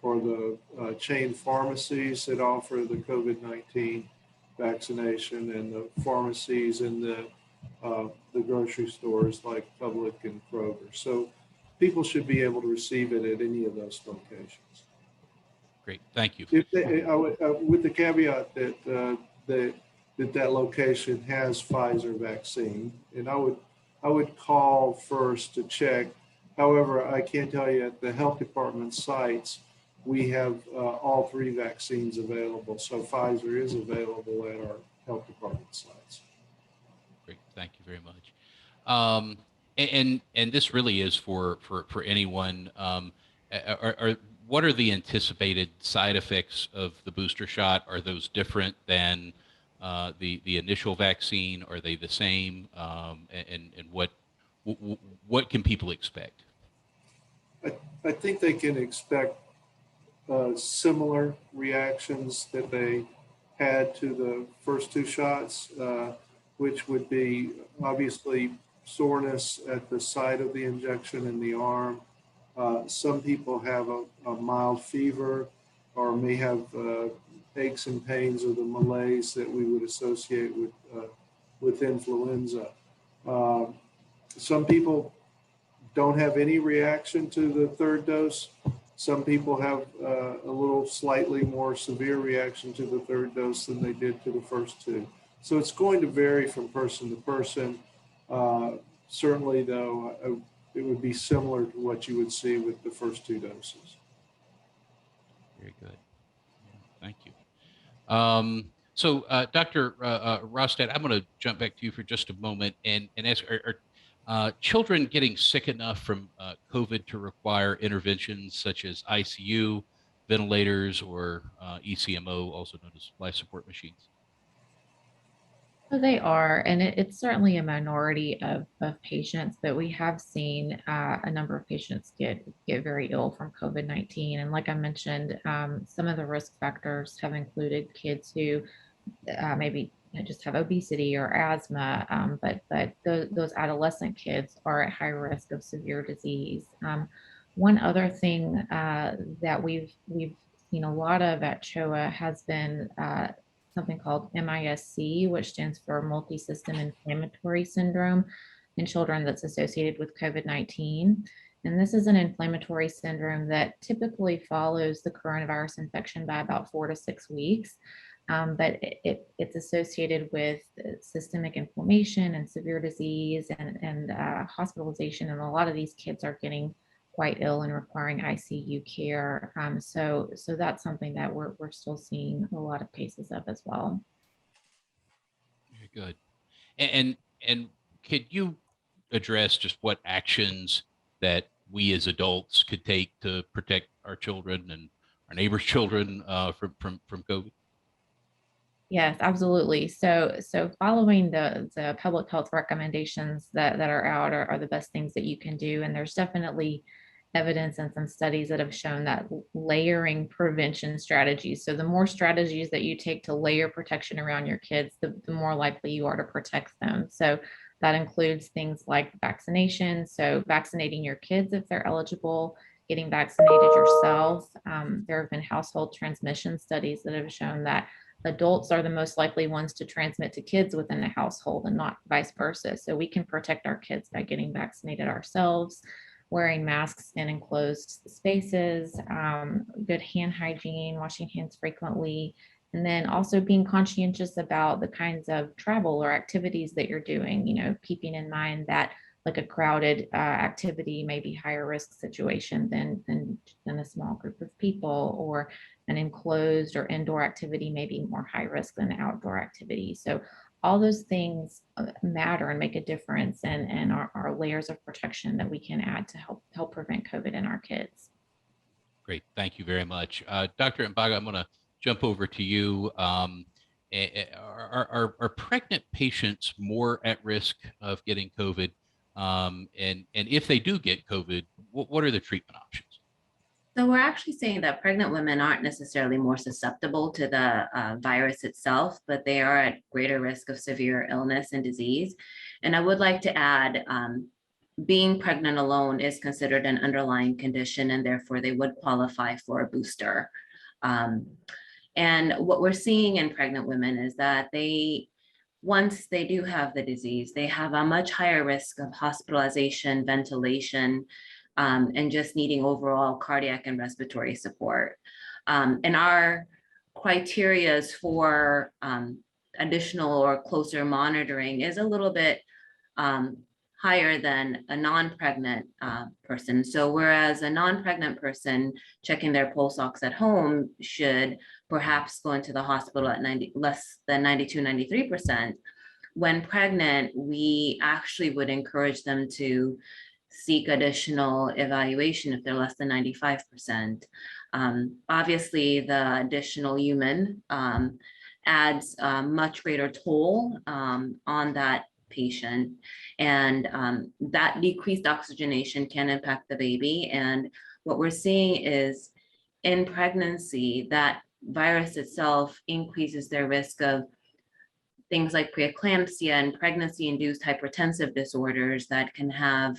for the chain pharmacies that offer the COVID-19 vaccination, and the pharmacies in the grocery stores like Publix and Kroger. So people should be able to receive it at any of those locations. Great, thank you. If they, with the caveat that location has Pfizer vaccine, and I would call first to check. However, I can tell you at the health department sites, we have all 3 vaccines available. So Pfizer is available at our health department sites. Great, thank you very much. And this really is for anyone. What are the anticipated side effects of the booster shot? Are those different than the initial vaccine? Are they the same? And what can people expect? I think they can expect similar reactions that they had to the first 2 shots, which would be obviously soreness at the site of the injection in the arm. Some people have a mild fever or may have aches and pains or the malaise that we would associate with influenza. Some people don't have any reaction to the 3rd dose. Some people have a little slightly more severe reaction to the 3rd dose than they did to the first 2. So it's going to vary from person to person. Certainly, though, it would be similar to what you would see with the first 2 doses. Very good. Thank you. So, Dr. Rostad, I'm going to jump back to you for just a moment and ask, are children getting sick enough from COVID to require interventions such as ICU, ventilators, or ECMO, also known as life support machines? So they are, and it's certainly a minority of patients, but we have seen a number of patients get very ill from COVID-19. And like I mentioned, some of the risk factors have included kids who maybe just have obesity or asthma, but those adolescent kids are at high risk of severe disease. One other thing that we've seen a lot of at CHOA has been something called MISC, which stands for multi-system inflammatory syndrome in children that's associated with COVID-19. And this is an inflammatory syndrome that typically follows the coronavirus infection by about 4 to 6 weeks. But it's associated with systemic inflammation and severe disease and hospitalization. And a lot of these kids are getting quite ill and requiring ICU care. So that's something that we're still seeing a lot of cases of as well. Very good. And could you address just what actions that we as adults could take to protect our children and our neighbors' children from COVID? Yes, absolutely. So following the public health recommendations that are out are the best things that you can do. And there's definitely evidence and some studies that have shown that layering prevention strategies. So the more strategies that you take to layer protection around your kids, the more likely you are to protect them. So that includes things like vaccination. So vaccinating your kids if they're eligible, getting vaccinated yourself. There have been household transmission studies that have shown that adults are the most likely ones to transmit to kids within a household and not vice versa. So we can protect our kids by getting vaccinated ourselves, wearing masks in enclosed spaces, good hand hygiene, washing hands frequently, and then also being conscientious about the kinds of travel or activities that you're doing, keeping in mind that like a crowded activity may be higher risk situation than a small group of people, or an enclosed or indoor activity may be more high risk than outdoor activity. So all those things matter and make a difference and are layers of protection that we can add to help prevent COVID in our kids. Great. Thank you very much. Dr. Mbaga, I'm going to jump over to you. Are pregnant patients more at risk of getting COVID? And if they do get COVID, what are the treatment options? So we're actually saying that pregnant women aren't necessarily more susceptible to the virus itself, but they are at greater risk of severe illness and disease. And I would like to add, being pregnant alone is considered an underlying condition, and therefore they would qualify for a booster. And what we're seeing in pregnant women is that once they do have the disease, they have a much higher risk of hospitalization, ventilation, and just needing overall cardiac and respiratory support. And our criterias for additional or closer monitoring is a little bit higher than a non-pregnant person. So whereas a non-pregnant person checking their pulse ox at home should perhaps go into the hospital at less than 92, 93%, when pregnant, we actually would encourage them to seek additional evaluation if they're less than 95%. Obviously, the additional human adds a much greater toll on that patient, and that decreased oxygenation can impact the baby. And what we're seeing is in pregnancy, that virus itself increases their risk of things like preeclampsia and pregnancy-induced hypertensive disorders that can have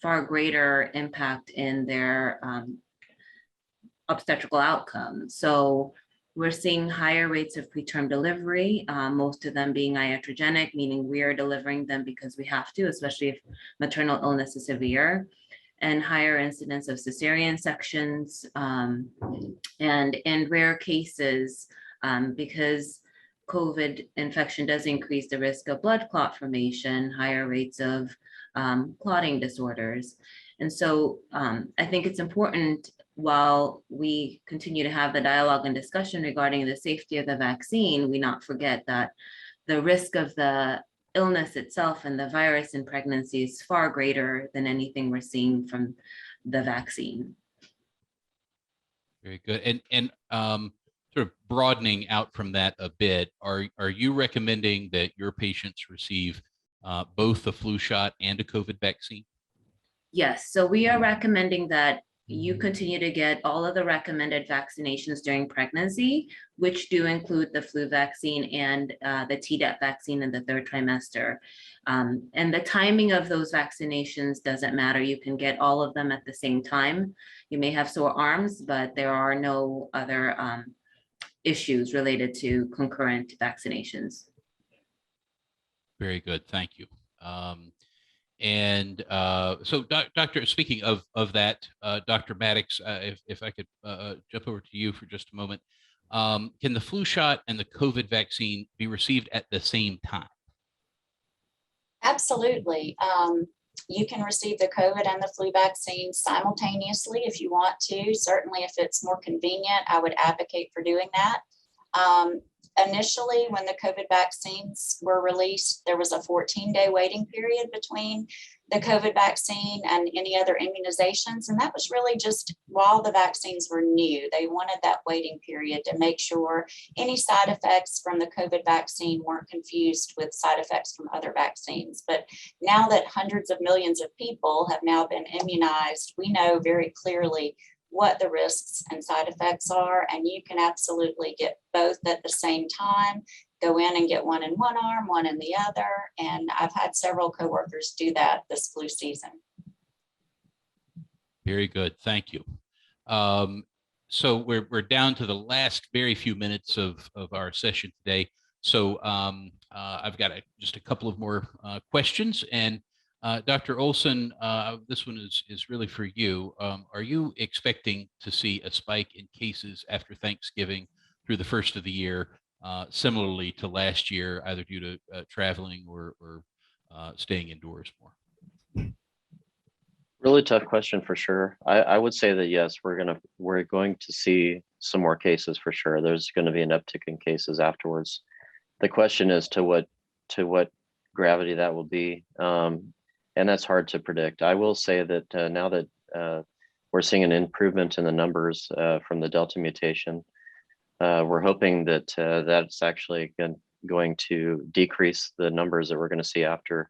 far greater impact in their obstetrical outcomes. So we're seeing higher rates of preterm delivery, most of them being iatrogenic, meaning we are delivering them because we have to, especially if maternal illness is severe, and higher incidence of cesarean sections. And in rare cases, because COVID infection does increase the risk of blood clot formation, higher rates of clotting disorders. And so I think it's important, while we continue to have the dialogue and discussion regarding the safety of the vaccine, we not forget that the risk of the illness itself and the virus in pregnancy is far greater than anything we're seeing from the vaccine. Very good. And sort of broadening out from that a bit, are you recommending that your patients receive both a flu shot and a COVID vaccine? Yes, so we are recommending that you continue to get all of the recommended vaccinations during pregnancy, which do include the flu vaccine and the Tdap vaccine in the third trimester. And the timing of those vaccinations doesn't matter. You can get all of them at the same time. You may have sore arms, but there are no other issues related to concurrent vaccinations. Very good. Thank you. So, Doctor, speaking of that, Dr. Maddox, if I could jump over to you for just a moment, can the flu shot and the COVID vaccine be received at the same time? Absolutely. You can receive the COVID and the flu vaccine simultaneously if you want to. Certainly, if it's more convenient, I would advocate for doing that. Initially, when the COVID vaccines were released, there was a 14-day waiting period between the COVID vaccine and any other immunizations. And that was really just while the vaccines were new. They wanted that waiting period to make sure any side effects from the COVID vaccine weren't confused with side effects from other vaccines. But now that hundreds of millions of people have now been immunized, we know very clearly what the risks and side effects are, and you can absolutely get both at the same time. Go in and get one in one arm, one in the other, and I've had several coworkers do that this flu season. Very good, thank you. So we're down to the last very few minutes of our session today. So I've got just a couple of more questions, and Dr. Olson, this one is really for you. Are you expecting to see a spike in cases after Thanksgiving through the first of the year, similarly to last year, either due to traveling or staying indoors more? Really tough question for sure. I would say that yes, we're going to see some more cases for sure. There's going to be an uptick in cases afterwards. The question is to what gravity that will be. And that's hard to predict. I will say that now that we're seeing an improvement in the numbers from the Delta mutation, we're hoping that that's actually going to decrease the numbers that we're going to see after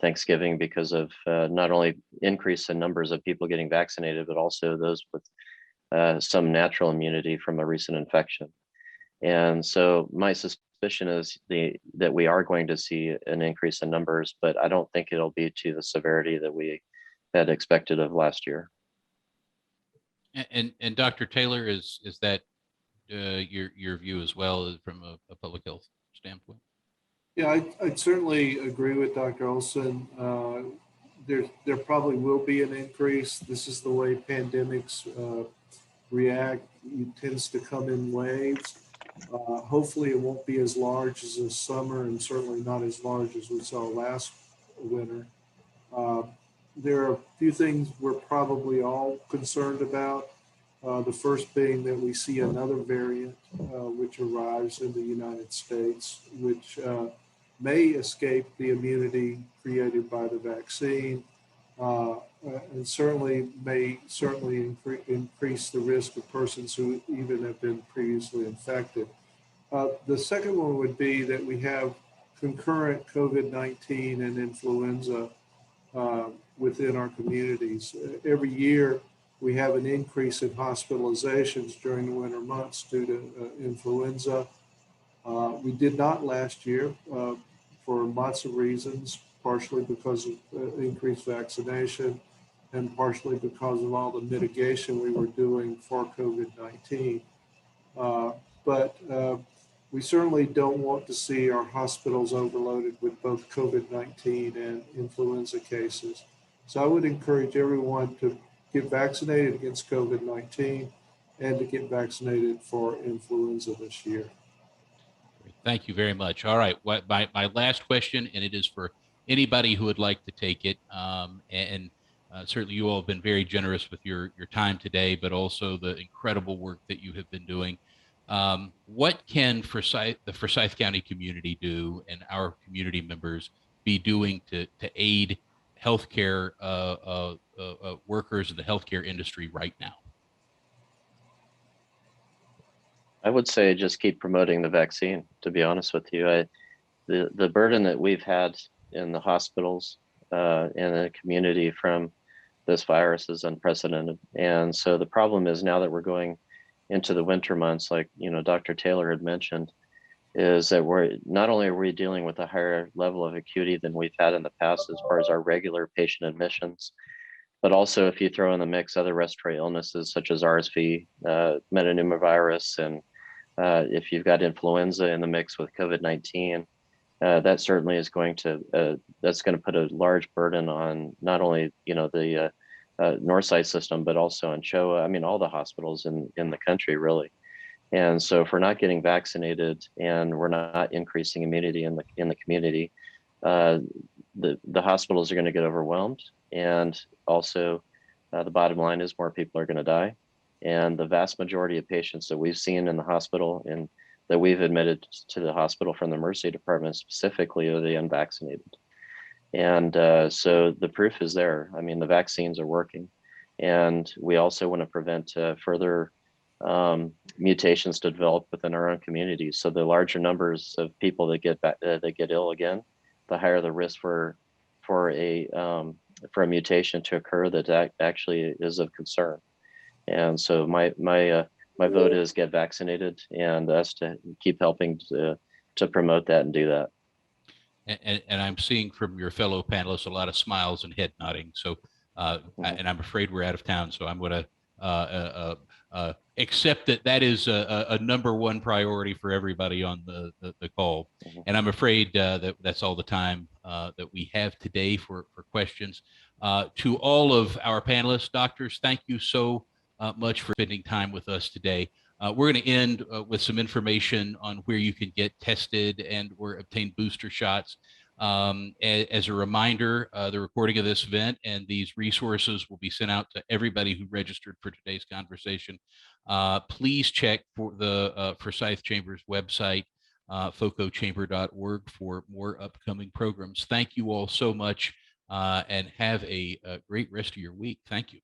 Thanksgiving because of not only increase in numbers of people getting vaccinated, but also those with some natural immunity from a recent infection. And so my suspicion is that we are going to see an increase in numbers, but I don't think it'll be to the severity that we had expected of last year. And Dr. Taylor, is that your view as well from a public health standpoint? Yeah, I'd certainly agree with Dr. Olson. There probably will be an increase. This is the way pandemics react. It tends to come in waves. Hopefully it won't be as large as this summer and certainly not as large as we saw last winter. There are a few things we're probably all concerned about. The first being that we see another variant which arrives in the United States, which may escape the immunity created by the vaccine, and certainly may increase the risk of persons who even have been previously infected. The second one would be that we have concurrent COVID-19 and influenza within our communities. Every year, we have an increase in hospitalizations during the winter months due to influenza. We did not last year for lots of reasons, partially because of increased vaccination and partially because of all the mitigation we were doing for COVID-19. But we certainly don't want to see our hospitals overloaded with both COVID-19 and influenza cases. So I would encourage everyone to get vaccinated against COVID-19 and to get vaccinated for influenza this year. Thank you very much. All right, my last question, and it is for anybody who would like to take it. Certainly you all have been very generous with your time today, but also the incredible work that you have been doing. What can the Forsyth County community do and our community members be doing to aid healthcare workers in the healthcare industry right now? I would say just keep promoting the vaccine, to be honest with you. The burden that we've had in the hospitals and the community from this virus is unprecedented. And so the problem is now that we're going into the winter months, like Dr. Taylor had mentioned, is that we're not only are we dealing with a higher level of acuity than we've had in the past as far as our regular patient admissions, but also if you throw in the mix other respiratory illnesses such as RSV, metapneumovirus, and if you've got influenza in the mix with COVID-19, that certainly is going to that's going to put a large burden on not only the Northside system, but also on CHOA. I mean, all the hospitals in the country, really. And so, if we're not getting vaccinated and we're not increasing immunity in the community, the hospitals are going to get overwhelmed. And also, the bottom line is more people are going to die. And the vast majority of patients that we've seen in the hospital and that we've admitted to the hospital from the emergency department specifically are the unvaccinated. And so the proof is there. I mean, the vaccines are working. And we also want to prevent further mutations to develop within our own communities. So the larger numbers of people that get ill again, the higher the risk for a mutation to occur that actually is of concern. And so my vote is get vaccinated, and us to keep helping to promote that and do that. And I'm seeing from your fellow panelists a lot of smiles and head nodding. So, and I'm afraid we're out of town, so I'm going to accept that is a number one priority for everybody on the call. And I'm afraid that's all the time that we have today for questions. To all of our panelists, doctors, thank you so much for spending time with us today. We're going to end with some information on where you can get tested and or obtain booster shots. As a reminder, the recording of this event and these resources will be sent out to everybody who registered for today's conversation. Please check for the Forsyth Chamber's website, focochamber.org, for more upcoming programs. Thank you all so much, and have a great rest of your week. Thank you.